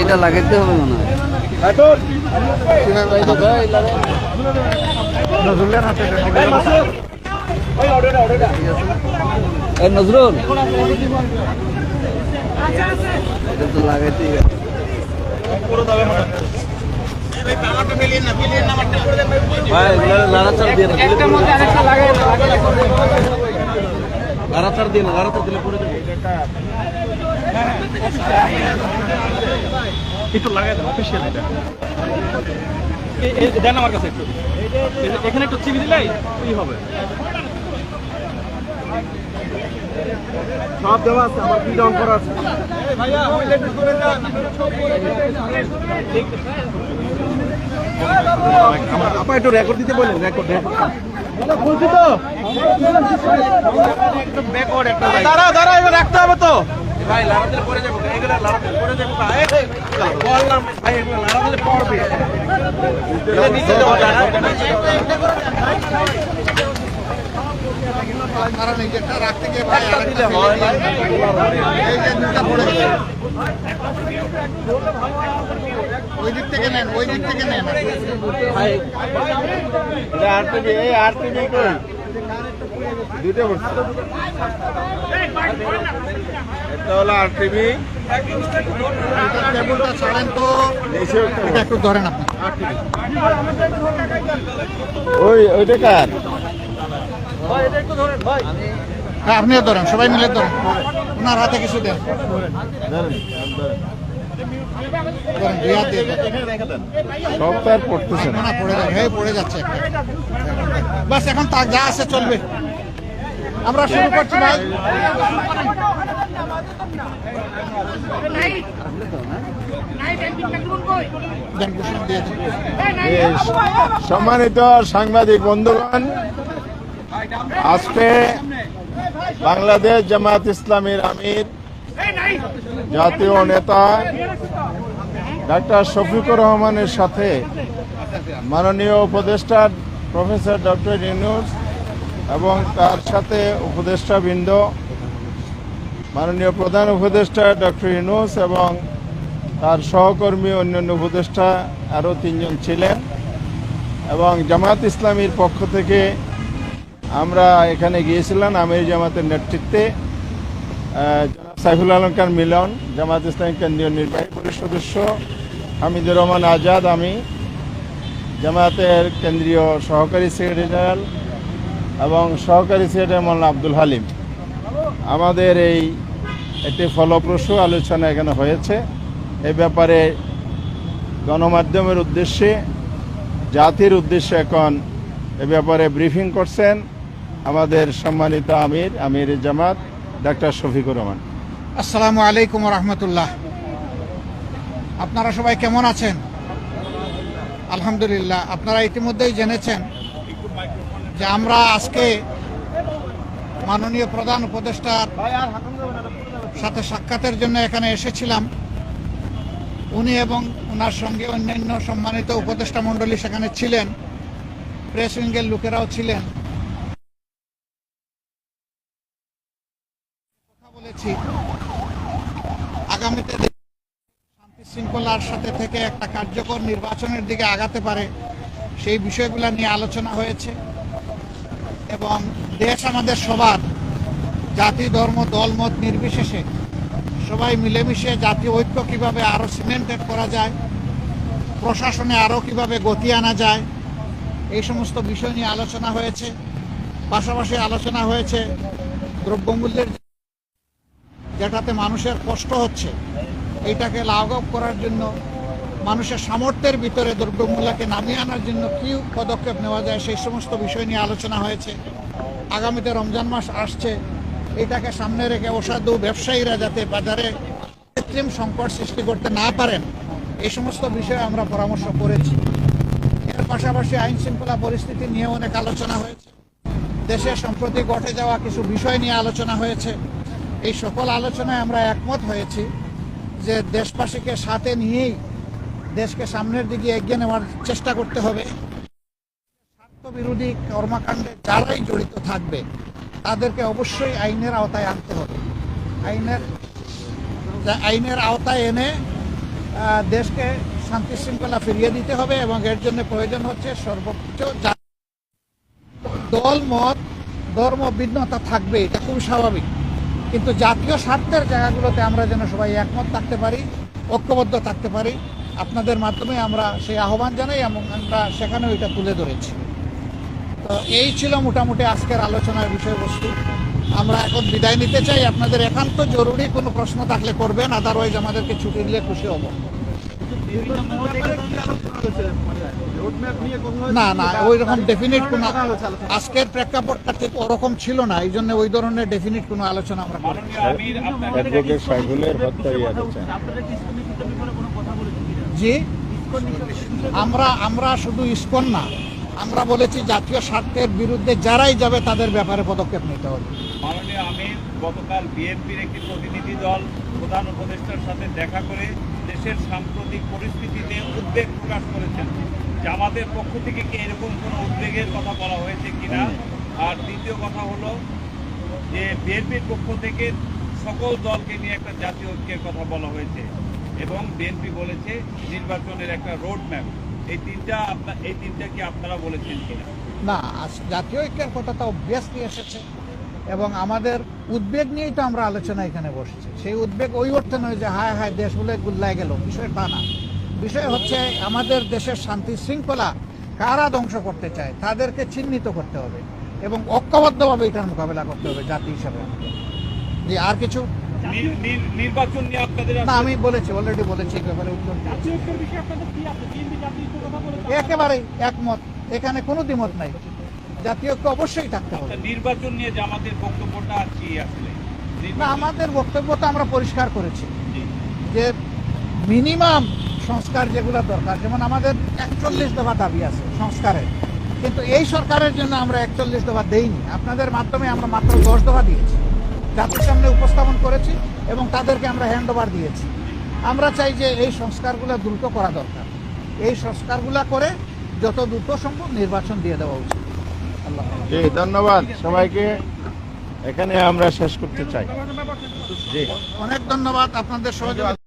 এটা লাগাইতে হবে মনে হয়। নজরুল এটা তো লাগাইতে লাড়াচাড় দিয়ে দিলে পরে একটু লাগাই দেন অফিসিয়াল এটা দেন আমার কাছে একটু এখানে একটু চিবি দিলেই কি হবে সব দেওয়া আছে আমার কি ডাউন করা আছে ভাইয়া হাইলাইট করে দেন আপা একটু রেকর্ড দিতে বলেন রেকর্ড বলছি তো একটু ব্যাকওয়ার্ড একটা দাঁড়া এবার রাখতে হবে তো ভাই লাড়াতে পড়ে যাবো এগুলা লাড়াতে পড়ে যাবো ভাই বললাম ভাই এগুলা লাড়াতে পড়বে এটা নিচে দাও কারণ এই যেটা রাখতে গিয়ে ভাই দিলে হয় এই যে দুটো পড়ে গেছে ওই দিক থেকে নেন ভাই এটা আরটিভি কই দুটো পড়ছে এটা হলো আরটিভি কেবলটা ছাড়েন তো এটা একটু ধরেন আপনি ওইটা কার ভাই এটা একটু ধরেন ভাই আপনিও ধরেন সবাই মিলে ধরেন ওনার হাতে কিছু দেন সব পড়তেছে না পড়ে যাচ্ছে বাস এখন তা যা আছে চলবে আমরা শুরু করছি ভাই সম্মানিত সাংবাদিক বন্ধুগণ, আজকে বাংলাদেশ জামায়াত ইসলামীর আমির জাতীয় নেতা ডাক্তার শফিকুর রহমানের সাথে মাননীয় উপদেষ্টা প্রফেসর ডক্টর ইউনূস এবং তার সাথে উপদেষ্টাবৃন্দ মাননীয় প্রধান উপদেষ্টা ডক্টর ইউনূস এবং তার সহকর্মী অন্যান্য উপদেষ্টা আরও 3 জন ছিলেন এবং জামায়াত ইসলামীর পক্ষ থেকে আমরা এখানে গিয়েছিলাম আমির জামাতের নেতৃত্বে সাইফুল আলম খান মিলন, জামায়াত ইসলামী কেন্দ্রীয় নির্বাহী পরিষদ সদস্য হামিদুর রহমান আজাদ, আমি জামায়াতের কেন্দ্রীয় সহকারী সেক্রেটারি জেনারেল এবং সহকারী সেক্রেটারি মৌলানা আব্দুল হালিম। আমাদের একটি ফলপ্রসূ আলোচনা এখানে হয়েছে। এ ব্যাপারে গণমাধ্যমের উদ্দেশ্যে, জাতির উদ্দেশ্যে এখন এ ব্যাপারে ব্রিফিং করছেন আমাদের সম্মানিত আমির জামাত ডাক্তার শফিকুর রহমান। আসসালামু আলাইকুম রহমতুল্লাহ। আপনারা সবাই কেমন আছেন? আলহামদুলিল্লাহ। আপনারা ইতিমধ্যেই জেনেছেন যে আমরা আজকে মাননীয় প্রধান উপদেষ্টার সাথে সাক্ষাতের জন্য এখানে এসেছিলাম। উনি এবং ওনার সঙ্গে অন্যান্য সম্মানিত উপদেষ্টা মণ্ডলী সেখানে ছিলেন, প্রেস উইংয়ের লোকেরাও ছিলেন। কথা বলেছি আগামীতে শান্তি শৃঙ্খলার সাথে থেকে একটা কার্যকর নির্বাচনের দিকে আগাতে পারে সেই বিষয়গুলো নিয়ে আলোচনা হয়েছে এবং দেশ আমাদের সবার, জাতি ধর্ম দলমত নির্বিশেষে সবাই মিলেমিশে জাতীয় ঐক্য কীভাবে আরও সিমেন্টেড করা যায়, প্রশাসনে আরও কীভাবে গতি আনা যায়, এই সমস্ত বিষয় নিয়ে আলোচনা হয়েছে। পাশাপাশি আলোচনা হয়েছে দ্রব্যমূল্যের যেটাতে মানুষের কষ্ট হচ্ছে, এইটাকে লাঘব করার জন্য মানুষের সামর্থ্যের ভিতরে দ্রব্যমূল্যকে নামিয়ে আনার জন্য কী পদক্ষেপ নেওয়া যায় সেই সমস্ত বিষয় নিয়ে আলোচনা হয়েছে। আগামীতে রমজান মাস আসছে, এটাকে সামনে রেখে অসাধু ব্যবসায়ীরা যাতে বাজারে কৃত্রিম সংকট সৃষ্টি করতে না পারেন এই সমস্ত বিষয়ে আমরা পরামর্শ করেছি। এর পাশাপাশি আইন শৃঙ্খলা পরিস্থিতি নিয়ে অনেক আলোচনা হয়েছে। দেশে সম্প্রতি ঘটে যাওয়া কিছু বিষয় নিয়ে আলোচনা হয়েছে। এই সকল আলোচনায় আমরা একমত হয়েছি যে দেশবাসীকে সাথে নিয়েই দেশকে সামনের দিকে এগিয়ে নেওয়ার চেষ্টা করতে হবে। স্বার্থবিরোধী কর্মকাণ্ডে যারাই জড়িত থাকবে তাদেরকে অবশ্যই আইনের আওতায় আনতে হবে। আইনের আওতায় এনে দেশকে শান্তি শৃঙ্খলা ফিরিয়ে দিতে হবে এবং এর জন্য প্রয়োজন হচ্ছে সর্বোচ্চ দল মত ধর্ম ভিন্নতা থাকবে, এটা খুব স্বাভাবিক, কিন্তু জাতীয় স্বার্থের জায়গাগুলোতে আমরা যেন সবাই একমত থাকতে পারি, ঐক্যবদ্ধ থাকতে পারি। আপনাদের মাধ্যমে আমরা সেই আহ্বান জানাই এবং আমরা সেখানেও এটা তুলে ধরেছি। তো এই ছিল মোটামুটি আজকের আলোচনার বিষয়বস্তু। আমরা এখন বিদায় নিতে চাই। আপনাদের একান্ত জরুরি কোনো প্রশ্ন থাকলে করবেন, আদারওয়াইজ আমাদেরকে ছুটি দিলে খুশি হব। না না, ওই রকম ডেফিনিট কোনো আজকের প্রেক্ষাপটটা ঠিক ওরকম ছিল না, এই জন্য ওই ধরনের ডেফিনিট কোনো আলোচনা আমরা করি। অ্যাডভোকেট সাইফুলের হত্যা ইয়েছে। জি, আমরা শুধু ইসকন না, আমরা বলেছি জাতীয় স্বার্থের বিরুদ্ধে যারাই যাবে তাদের ব্যাপারে পদক্ষেপ নিতে হবে। মাননীয় আমির গতকাল বিএনপির একটি প্রতিনিধি দল প্রধান উপদেষ্টার সাথে দেখা করে দেশের সাম্প্রতিক পরিস্থিতিতে উদ্বেগ প্রকাশ করেছেন। জামাতের পক্ষ থেকে কি এরকম কোনো উদ্বেগের কথা বলা হয়েছে কিনা? আর দ্বিতীয় কথা হলো যে বিএনপির পক্ষ থেকে সকল দলকে নিয়ে একটা জাতীয় ঐক্যের কথা বলা হয়েছে এবং বিএনপি বলেছে নির্বাচনের একটা রোড ম্যাপ। এই তিনটা কি আপনারা বলেছেন কিনা? না, জাতীয় ঐক্যের কথা তো অবভিয়াসলি এসেছে এবং আমাদের উদ্বেগ নিয়েই তো আমরা আলোচনা এখানে বসেছি। সেই উদ্বেগ ওই অর্থে নয় যে হায় হায় দেশ বলে গুল্লায় গেল, বিষয় তা না। বিষয় হচ্ছে আমাদের দেশের শান্তি শৃঙ্খলা কারা ধ্বংস করতে চায় তাদেরকে চিহ্নিত করতে হবে এবং ঐক্যবদ্ধভাবে এটার মোকাবেলা করতে হবে জাতি হিসাবে। যে আর কিছু নির্বাচন নিয়ে আপনাদের না, আমি বলেছি, অলরেডি বলেছি এই ব্যাপারে উত্তর। একেবারেই একমত, এখানে কোনো দ্বিমত নাই। জাতীয় ঐক্য অবশ্যই থাকতে হবে। নির্বাচন নিয়ে জামাতের বক্তব্যটা কি আসলে? না, আমাদের বক্তব্যটা আমরা পরিষ্কার করেছি যে মিনিমাম সংস্কার যেগুলো দরকার, যেমন আমাদের 41 দফা দাবি আছে সংস্কারের, কিন্তু এই সরকারের জন্য আমরা 41 দফা দেইনি। আপনাদের মাধ্যমে আমরা মাত্র 10 দফা দিয়েছি, জাতির সামনে উপস্থাপন করেছি এবং তাদেরকে আমরা হ্যান্ড ওভার দিয়েছি। আমরা চাই যে এই সংস্কারগুলো দ্রুত করা দরকার, এই সংস্কারগুলো করে যত দ্রুত সম্ভব নির্বাচন দিয়ে দেওয়া উচিত। আল্লাহ জি, ধন্যবাদ সবাইকে। এখানে আমরা শেষ করতে চাই। জি, অনেক ধন্যবাদ আপনাদের সহযোগিতা।